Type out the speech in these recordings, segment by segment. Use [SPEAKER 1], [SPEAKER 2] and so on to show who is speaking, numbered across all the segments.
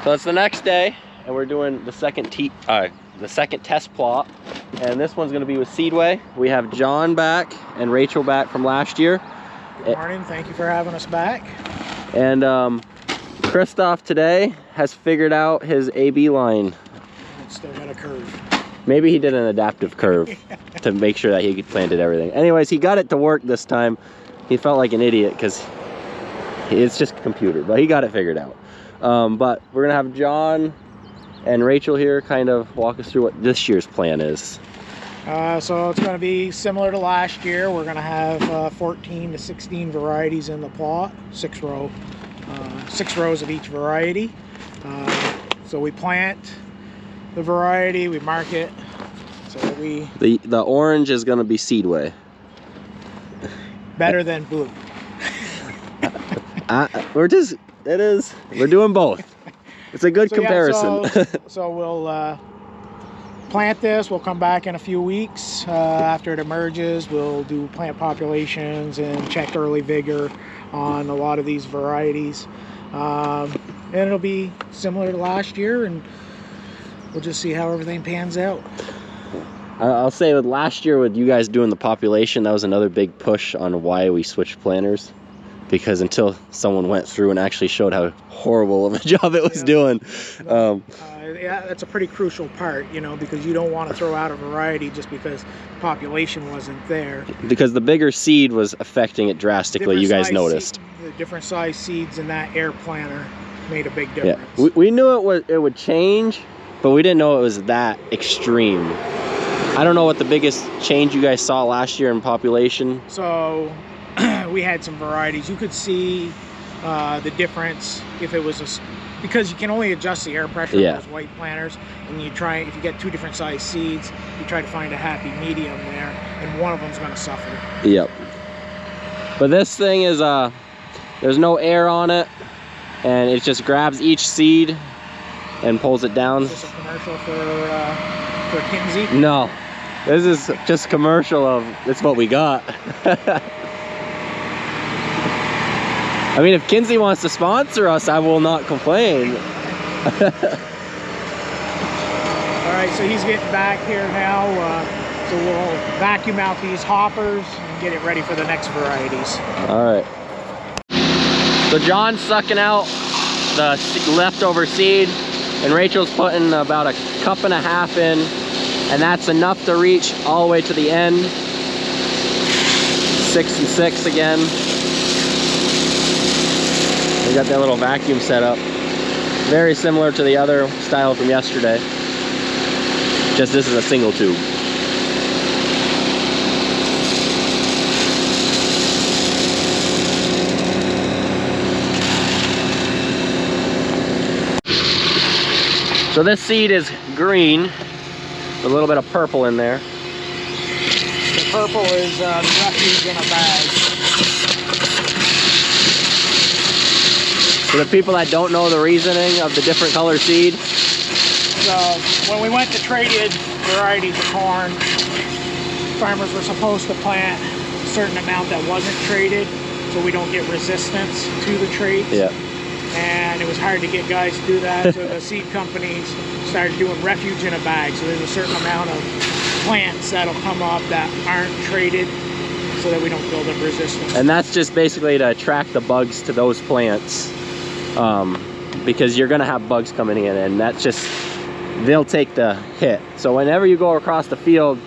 [SPEAKER 1] So it's the next day, and we're doing the second test plot, and this one's going to be with Seedway. We have John back and Rachel back from last year.
[SPEAKER 2] Good morning. Thank you for having us back.
[SPEAKER 1] And Christoph today has figured out his AB line.
[SPEAKER 2] It's still got a curve.
[SPEAKER 1] Maybe he did an adaptive curve to make sure that he planted everything. Anyways, he got it to work this time. He felt like an idiot because it's just a computer, but he got it figured out. But we're gonna have John and Rachel here kind of walk us through what this year's plan is.
[SPEAKER 2] So it's going to be similar to last year. We're going to have 14 to 16 varieties in the plot, 6 rows of each variety. So we plant the variety, we mark it, so that we...
[SPEAKER 1] The orange is going to be Seedway.
[SPEAKER 2] Better than blue.
[SPEAKER 1] We're doing both. It's a good comparison.
[SPEAKER 2] Yeah, so we'll plant this. We'll come back in a few weeks after it emerges. We'll do plant populations and check early vigor on a lot of these varieties. And it'll be similar to last year, and we'll just see how everything pans out.
[SPEAKER 1] I'll say with last year, with you guys doing the population, that was another big push on why we switched planters. Because until someone went through and actually showed how horrible of a job it was doing.
[SPEAKER 2] Yeah, that's a pretty crucial part, you know, because you don't want to throw out a variety just because population wasn't there. Because
[SPEAKER 1] the bigger seed was affecting it drastically, you guys noticed.
[SPEAKER 2] The different size seeds in that air planter made a big difference.
[SPEAKER 1] Yeah, we knew it would change, but we didn't know it was that extreme. I don't know what the biggest change you guys saw last year in population.
[SPEAKER 2] So we had some varieties. You could see the difference if it was because you can only adjust the air pressure of those white planters, and if you get 2 different size seeds, you try to find a happy medium there, and one of them's going to suffer.
[SPEAKER 1] Yep. But this thing is there's no air on it, and it just grabs each seed and pulls it down.
[SPEAKER 2] Is this a commercial for Kinsey?
[SPEAKER 1] No, this is just commercial of it's what we got. I mean, if Kinsey wants to sponsor us, I will not complain.
[SPEAKER 2] All right, so he's getting back here now. So we'll vacuum out these hoppers and get it ready for the next varieties.
[SPEAKER 1] All right. So John's sucking out the leftover seed, and Rachel's putting about 1.5 cups in, and that's enough to reach all the way to the end. 6 and 6 again. We got that little vacuum set up. Very similar to the other style from yesterday. Just this is a single tube. So this seed is green, with a little bit of purple in there.
[SPEAKER 2] The purple is the refuge in a bag.
[SPEAKER 1] For the people that don't know the reasoning of the different color seed.
[SPEAKER 2] So when we went to traded varieties of corn, farmers were supposed to plant a certain amount that wasn't traded so we don't get resistance to the traits.
[SPEAKER 1] Yeah.
[SPEAKER 2] And it was hard to get guys to do that, so the seed companies started doing refuge in a bag. So there's a certain amount of plants that'll come up that aren't traded so that we don't build up resistance.
[SPEAKER 1] And that's just basically to attract the bugs to those plants. Because you're gonna have bugs coming in, and that's just, they'll take the hit. So whenever you go across the field,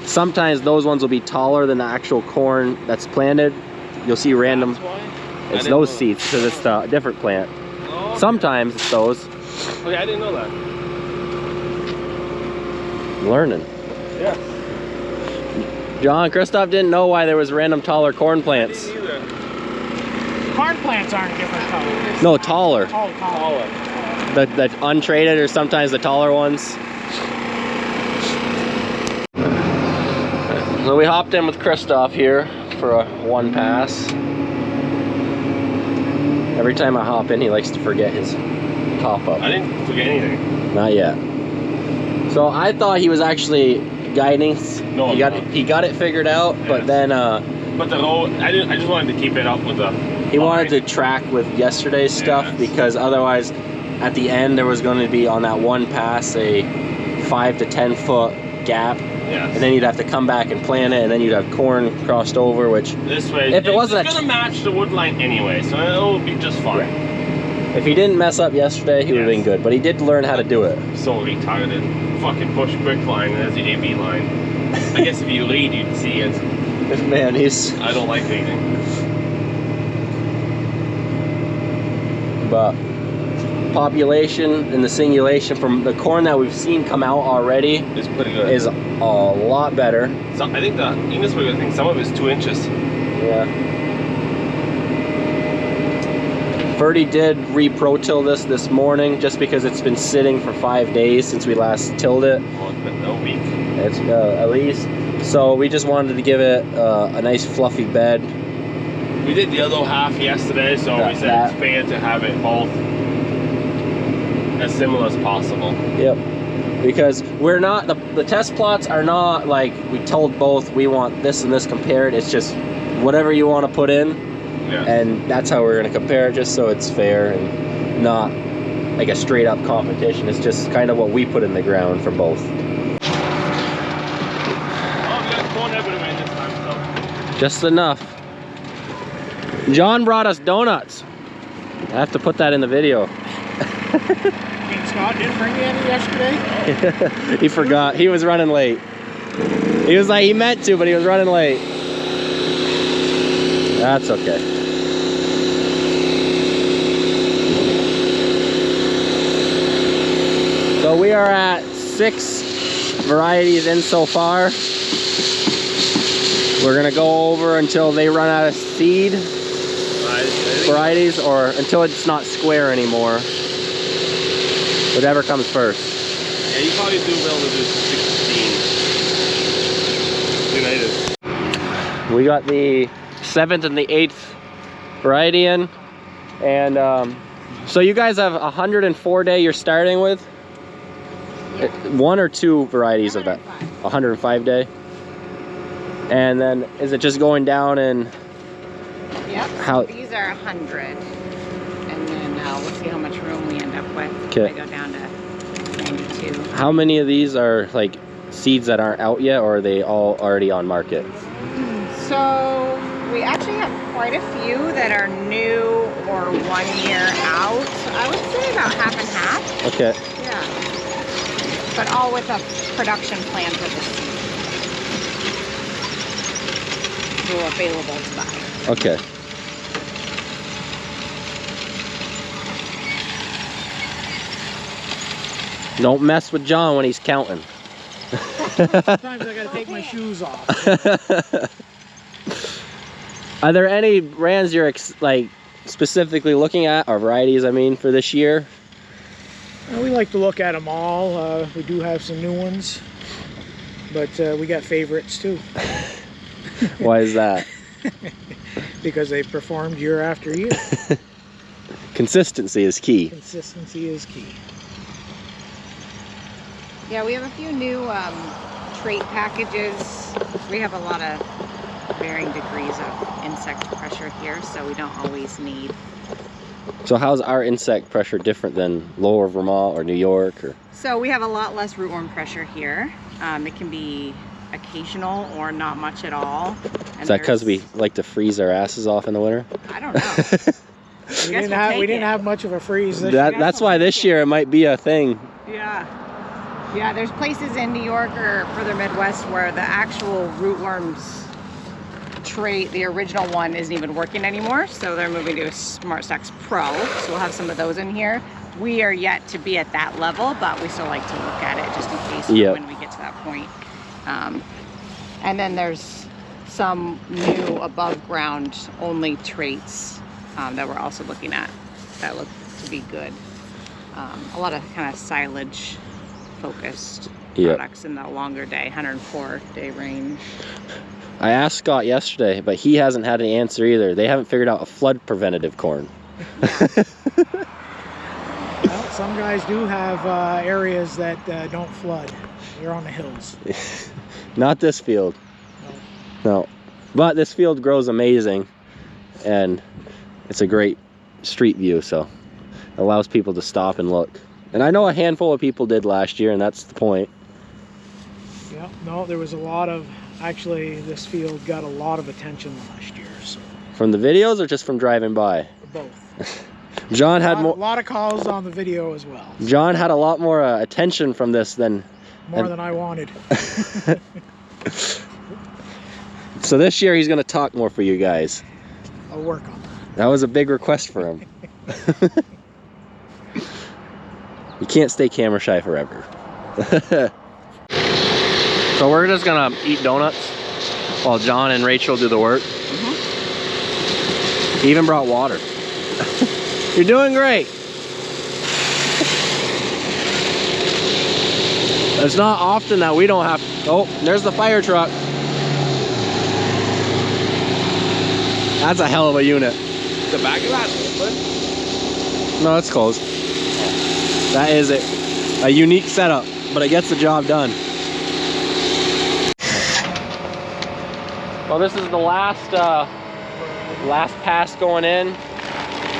[SPEAKER 1] sometimes those ones will be taller than the actual corn that's planted. You'll see random, it's those seeds because it's a different plant. Oh, okay. Sometimes it's those.
[SPEAKER 3] Okay, I didn't know that.
[SPEAKER 1] Learning.
[SPEAKER 3] Yeah.
[SPEAKER 1] John, Christoph didn't know why there was random taller corn plants.
[SPEAKER 3] I didn't either.
[SPEAKER 2] Corn plants aren't different colors.
[SPEAKER 1] No, taller.
[SPEAKER 2] Oh, taller.
[SPEAKER 1] The untraded or sometimes the taller ones. So we hopped in with Christoph here for a 1 pass. Every time I hop in, he likes to forget his top up.
[SPEAKER 3] I didn't forget anything.
[SPEAKER 1] Not yet. So I thought he was actually guiding.
[SPEAKER 3] No,
[SPEAKER 1] he got it figured out, yes. But then
[SPEAKER 3] but the low, I just wanted to keep it up with the
[SPEAKER 1] he wanted to track with yesterday's stuff, because otherwise at the end there was going to be on that one pass a 5 to 10 foot gap.
[SPEAKER 3] Yes.
[SPEAKER 1] And then you'd have to come back and plant it, and then you'd have corn crossed over, which
[SPEAKER 3] this way,
[SPEAKER 1] if it wasn't
[SPEAKER 3] it's gonna match the wood line anyway, so it'll be just fine.
[SPEAKER 1] Yeah. If he didn't mess up yesterday, he would have been good, but he did learn how to do it.
[SPEAKER 3] So retarded. Fucking push quick line as the AB line. I guess if you lead, you'd see it.
[SPEAKER 1] Man, he's...
[SPEAKER 3] I don't like leading.
[SPEAKER 1] But population and the singulation from the corn that we've seen come out already
[SPEAKER 3] It's pretty good.
[SPEAKER 1] is a lot better.
[SPEAKER 3] So I think the English way, I think some of it's 2 inches.
[SPEAKER 1] Yeah. Ferdy did re-pro-till this morning just because it's been sitting for 5 days since we last tilled it.
[SPEAKER 3] Well, it's been a week.
[SPEAKER 1] It's at least. So we just wanted to give it a nice fluffy bed.
[SPEAKER 3] We did the other half yesterday, so we said it's fair to have it both as similar as possible.
[SPEAKER 1] Yep. Because we're not, the test plots are not like we told both we want this and this compared. It's just whatever you want to put in.
[SPEAKER 3] Yeah.
[SPEAKER 1] And that's how we're going to compare it, just so it's fair and not like a straight up competition. It's just kind of what we put in the ground for both.
[SPEAKER 3] Oh, we got corn everywhere this time, so.
[SPEAKER 1] Just enough. John brought us donuts. I have to put that in the video.
[SPEAKER 2] Scott didn't bring you any yesterday?
[SPEAKER 1] He forgot. He was running late. He was like, he meant to, but he was running late. That's okay. So we are at 6 varieties in so far. We're gonna go over until they run out of seed varieties, or until it's not square anymore. Whatever comes first.
[SPEAKER 3] Yeah, you probably do well to do 16. United.
[SPEAKER 1] We got the 7th and the 8th variety in, and so you guys have 104 day you're starting with.
[SPEAKER 4] Yeah.
[SPEAKER 1] 1 or 2 varieties of that. 105 day. And then is it just going down and
[SPEAKER 4] Yep.
[SPEAKER 1] how?
[SPEAKER 4] These are 100, and then we'll see how much room we end up with.
[SPEAKER 1] Okay.
[SPEAKER 4] They go down to 92.
[SPEAKER 1] How many of these are like seeds that aren't out yet, or are they all already on market?
[SPEAKER 4] So we actually have quite a few that are new or 1 year out. I would say about half and half.
[SPEAKER 1] Okay.
[SPEAKER 4] Yeah. But all with a production plan for the seed. So available to buy.
[SPEAKER 1] Okay. Don't mess with John when he's counting.
[SPEAKER 2] Sometimes I gotta take my shoes off.
[SPEAKER 1] Are there any brands you're like specifically looking at, or varieties I mean, for this year?
[SPEAKER 2] We like to look at them all. We do have some new ones, but we got favorites too.
[SPEAKER 1] Why is that?
[SPEAKER 2] Because they performed year after year.
[SPEAKER 1] Consistency is key.
[SPEAKER 2] Consistency is key.
[SPEAKER 4] Yeah, we have a few new trait packages. We have a lot of varying degrees of insect pressure here, so we don't always need.
[SPEAKER 1] So how's our insect pressure different than lower Vermont or New York? Or?
[SPEAKER 4] So we have a lot less rootworm pressure here. It can be occasional or not much at all. And
[SPEAKER 1] Is that because we like to freeze our asses off in the winter?
[SPEAKER 4] I don't know.
[SPEAKER 2] We didn't have much of a freeze this
[SPEAKER 1] That,
[SPEAKER 2] year.
[SPEAKER 1] that's why this year it might be a thing.
[SPEAKER 4] Yeah. Yeah, there's places in New York or further Midwest where the actual rootworms trait, the original one, isn't even working anymore. So they're moving to a Smart Stacks Pro. So we'll have some of those in here. We are yet to be at that level, but we still like to look at it just in case when we get to that point. And then there's some new above ground only traits that we're also looking at that look to be good. A lot of kind of silage focused products in the longer day, 104 day range.
[SPEAKER 1] I asked Scott yesterday, but he hasn't had an answer either. They haven't figured out a flood preventative corn.
[SPEAKER 4] Yeah.
[SPEAKER 2] Well, some guys do have areas that don't flood. They're on the hills.
[SPEAKER 1] Not this field. No. But this field grows amazing, and it's a great street view, so allows people to stop and look. And I know a handful of people did last year, and that's the point.
[SPEAKER 2] Yeah, no, there was a lot of, actually this field got a lot of attention last year. So.
[SPEAKER 1] From the videos or just from driving by?
[SPEAKER 2] Both.
[SPEAKER 1] John had
[SPEAKER 2] a
[SPEAKER 1] more.
[SPEAKER 2] lot of calls on the video as well.
[SPEAKER 1] John had a lot more attention from this than.
[SPEAKER 2] More than I wanted.
[SPEAKER 1] So this year he's going to talk more for you guys.
[SPEAKER 2] I'll work on that.
[SPEAKER 1] That was a big request for him. You can't stay camera shy forever. So we're just gonna eat donuts while John and Rachel do the work. He even brought water. You're doing great. It's not often that we don't have. Oh, there's the fire truck. That's a hell of a unit.
[SPEAKER 3] The back of that open?
[SPEAKER 1] No, it's closed. That is a unique setup, but it gets the job done. Well, this is the last pass going in.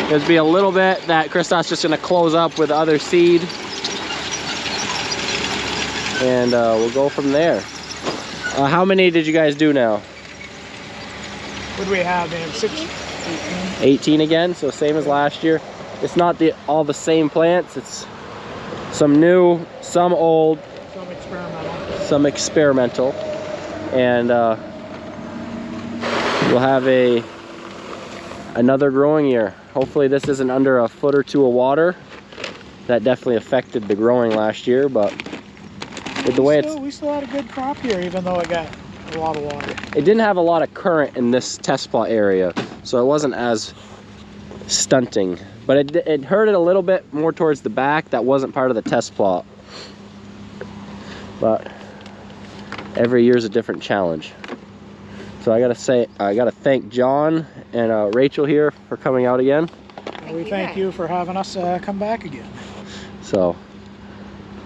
[SPEAKER 1] There's be a little bit that Christoph's just gonna close up with other seed, and we'll go from there. How many did you guys do now?
[SPEAKER 2] What do we have, man?
[SPEAKER 1] 18 again, so same as last year. It's not all the same plants. It's some new, some old, some experimental, and we'll have another growing year. Hopefully this isn't under a foot or two of water. That definitely affected the growing last year, but with the way
[SPEAKER 2] we still had a good crop here, even though it got a lot of water.
[SPEAKER 1] It didn't have a lot of current in this test plot area, so it wasn't as stunting. But it hurt it a little bit more towards the back. That wasn't part of the test plot. But every year's a different challenge. So I gotta thank John and Rachel here for coming out again.
[SPEAKER 2] We thank you for having us come back again.
[SPEAKER 1] So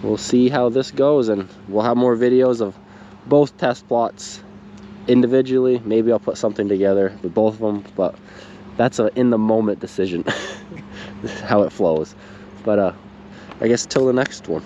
[SPEAKER 1] we'll see how this goes, and we'll have more videos of both test plots individually. Maybe I'll put something together with both of them, but that's a in the moment decision. How it flows. But I guess till the next one.